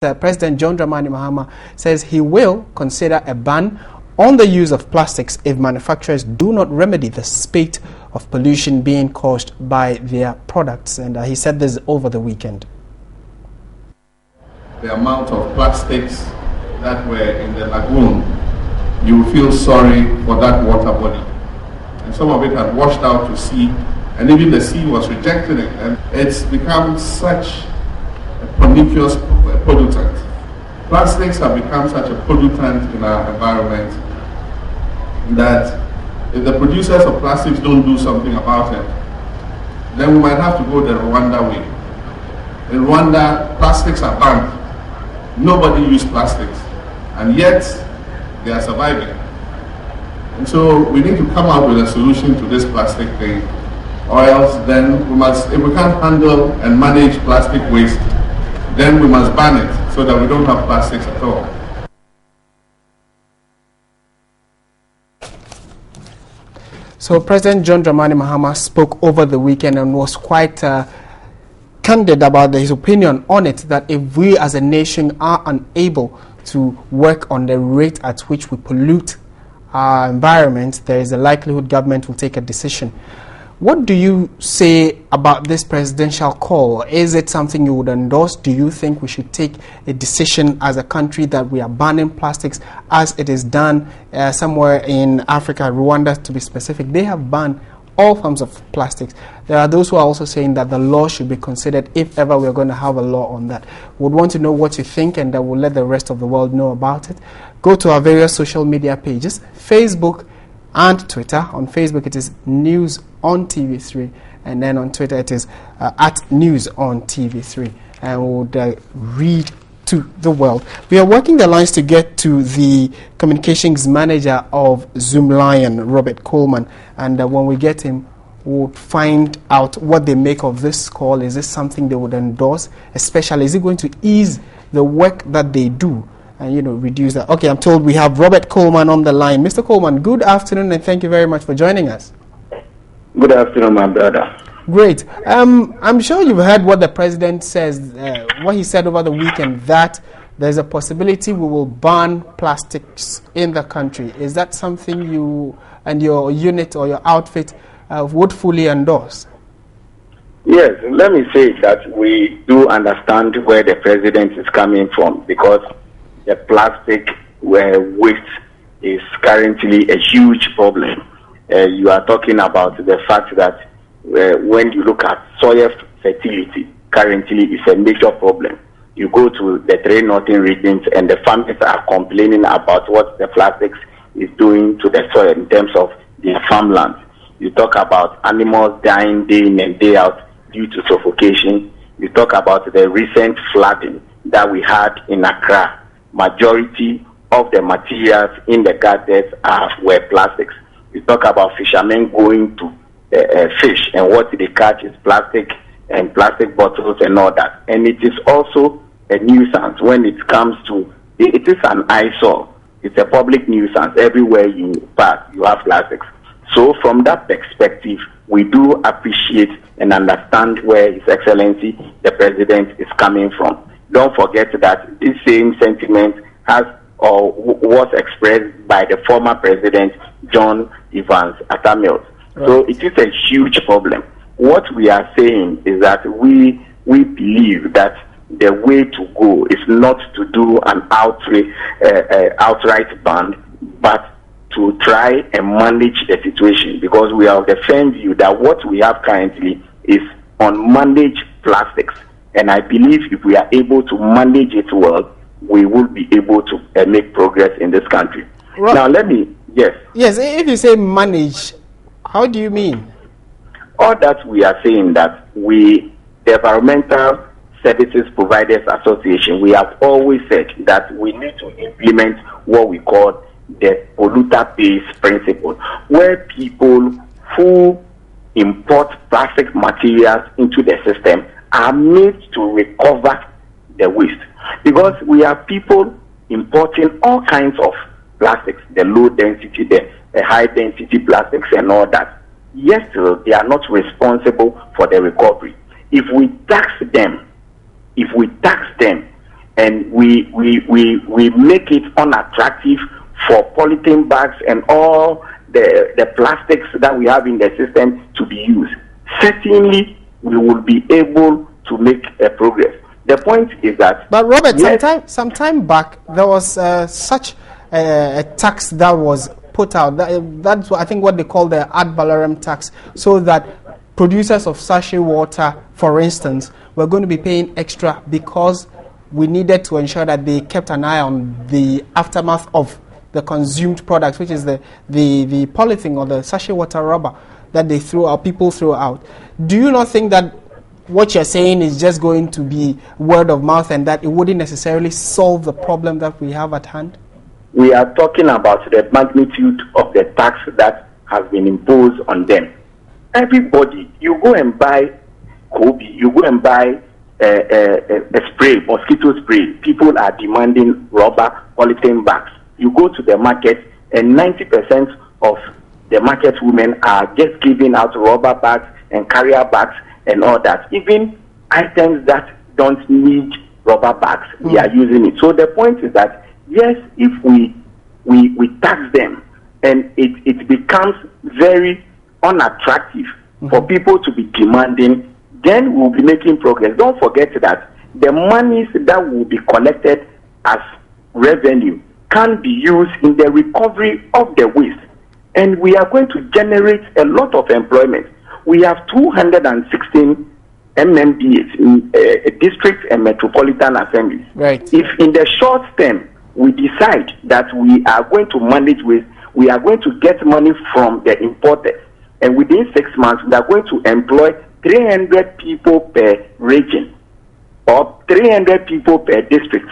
President John Dramani Mahama says he will consider a ban on the use of plastics if manufacturers do not remedy the spate of pollution being caused by their products. And he said this over the weekend. The amount of plastics that were in the lagoon, you feel sorry for that water body. And some of it had washed out to sea, and even the sea was rejecting it. And it's become such a pernicious pollutant. Plastics have become such a pollutant in our environment that if the producers of plastics don't do something about it, then we might have to go the Rwanda way. In Rwanda, plastics are banned. Nobody uses plastics, and yet they are surviving. And so we need to come up with a solution to this plastic thing, or else then we must, if we can't handle and manage plastic waste, then we must ban it so that we don't have plastics at all. So President John Dramani Mahama spoke over the weekend and was quite candid about his opinion on it, that if we as a nation are unable to work on the rate at which we pollute our environment, there is a likelihood government will take a decision. What do you say about this presidential call? Is it something you would endorse? Do you think we should take a decision as a country that we are banning plastics as it is done somewhere in Africa, Rwanda to be specific? They have banned all forms of plastics. There are those who are also saying that the law should be considered if ever we're going to have a law on that. Would want to know what you think, and we'll let the rest of the world know about it. Go to our various social media pages, Facebook and Twitter. On Facebook it is News on TV3, and then on Twitter it is at News on TV3, and we'll read to the world. We are working the lines to get to the communications manager of Zoomlion, Robert Coleman, and when we get him, we'll find out what they make of this call. Is this something they would endorse? Especially, is it going to ease the work that they do and, reduce that? Okay, I'm told we have Robert Coleman on the line. Mr. Coleman, good afternoon, and thank you very much for joining us. Good afternoon, my brother. Great. I'm sure you've heard what the president says, what he said over the weekend, that there's a possibility we will ban plastics in the country. Is that something you and your unit or your outfit would fully endorse? Yes, let me say that we do understand where the president is coming from, because the plastic waste is currently a huge problem. You are talking about the fact that when you look at soil fertility, currently is a major problem. You go to the three northern regions and the farmers are complaining about what the plastics is doing to the soil in terms of their farmland. You talk about animals dying day in and day out due to suffocation. You talk about the recent flooding that we had in Accra. Majority of the materials in the gardens were plastics. You talk about fishermen going to fish, and what they catch is plastic and plastic bottles and all that. And it is also a nuisance when it comes to, it is an eyesore. It's a public nuisance. Everywhere you pass, you have plastics. So from that perspective, we do appreciate and understand where His Excellency, the President, is coming from. Don't forget that this same sentiment has or was expressed by the former President, John Evans Atta Mills. Right. So it is a huge problem. What we are saying is that we believe that the way to go is not to do an outright ban, but to try and manage the situation, because we are of the firm view that what we have currently is unmanaged plastics. And I believe if we are able to manage it well, we will be able to make progress in this country. Right. Now, yes, if you say manage, how do you mean? All that we are saying that the Environmental Services Providers Association, we have always said that we need to implement what we call the polluter pays principle, where people who import plastic materials into the system are made to recover the waste. Because we have people importing all kinds of plastics, the low density, the high density plastics and all that. Yet still, they are not responsible for the recovery. If we tax them, and we make it unattractive for polythene bags and all the plastics that we have in the system to be used, certainly we will be able to make a progress. The point is that... But Robert, yes, some time back, there was such a tax that was put out. That's, I think, what they call the ad valorem tax, so that producers of sachet water, for instance, were going to be paying extra because we needed to ensure that they kept an eye on the aftermath of the consumed products, which is the polythene or the sachet water rubber that they threw out, people threw out. Do you not think that what you're saying is just going to be word of mouth and that it wouldn't necessarily solve the problem that we have at hand? We are talking about the magnitude of the tax that has been imposed on them. Everybody, you go and buy Kobe, you go and buy a spray, mosquito spray. People are demanding rubber polythene bags. You go to the market and 90% of the market women are just giving out rubber bags and carrier bags and all that. Even items that don't need rubber bags, they are using it. So the point is that, yes, if we tax them and it becomes very unattractive for people to be demanding, then we'll be making progress. Don't forget that the monies that will be collected as revenue can be used in the recovery of the waste. And we are going to generate a lot of employment. We have 216 MMDAs in district and metropolitan assemblies. Right. If in the short term we decide that we are going to manage waste, we are going to get money from the importers, and within 6 months we are going to employ 300 people per region or 300 people per district,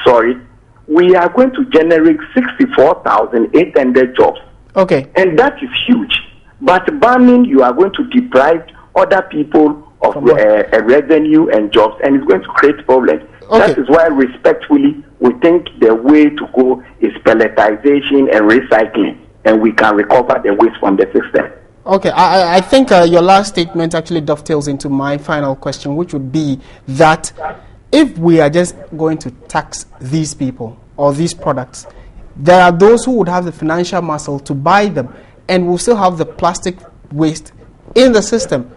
we are going to generate 64,800 jobs. Okay. And that is huge. But banning, you are going to deprive other people of a revenue and jobs, and it's going to create problems. Okay. That is why, respectfully, we think the way to go is pelletization and recycling, and we can recover the waste from the system. Okay, I think your last statement actually dovetails into my final question, which would be that if we are just going to tax these people or these products, there are those who would have the financial muscle to buy them and will still have the plastic waste in the system.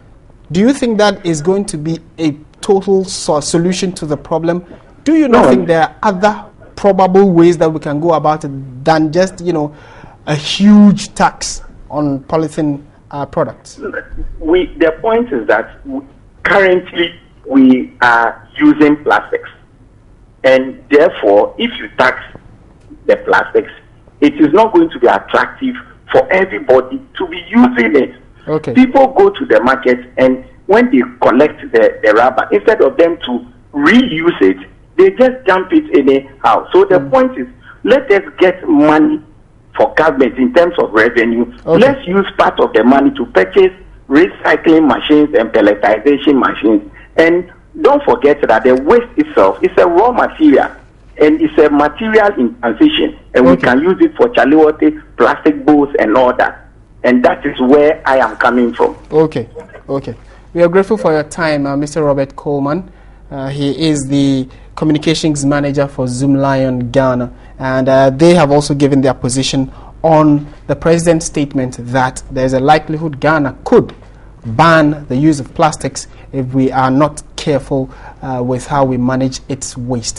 Do you think that is going to be a total solution to the problem? Do you not think there are other probable ways that we can go about it than just, a huge tax on polythene products? The point is that currently we are using plastics, and therefore if you tax the plastics, it is not going to be attractive for everybody to be using it. Okay. People go to the market, and when they collect the rubber, instead of them to reuse it, they just dump it anyhow. So the point is, let us get money for government in terms of revenue. Okay. Let's use part of the money to purchase recycling machines and pelletization machines. And don't forget that the waste itself is a raw material, and it's a material in transition, and we can use it for chaliwote, plastic bowls, and all that. And that is where I am coming from. Okay. We are grateful for your time, Mr. Robert Coleman. He is the communications manager for Zoom Lion Ghana, and they have also given their position on the president's statement that there is a likelihood Ghana could ban the use of plastics if we are not careful with how we manage its waste.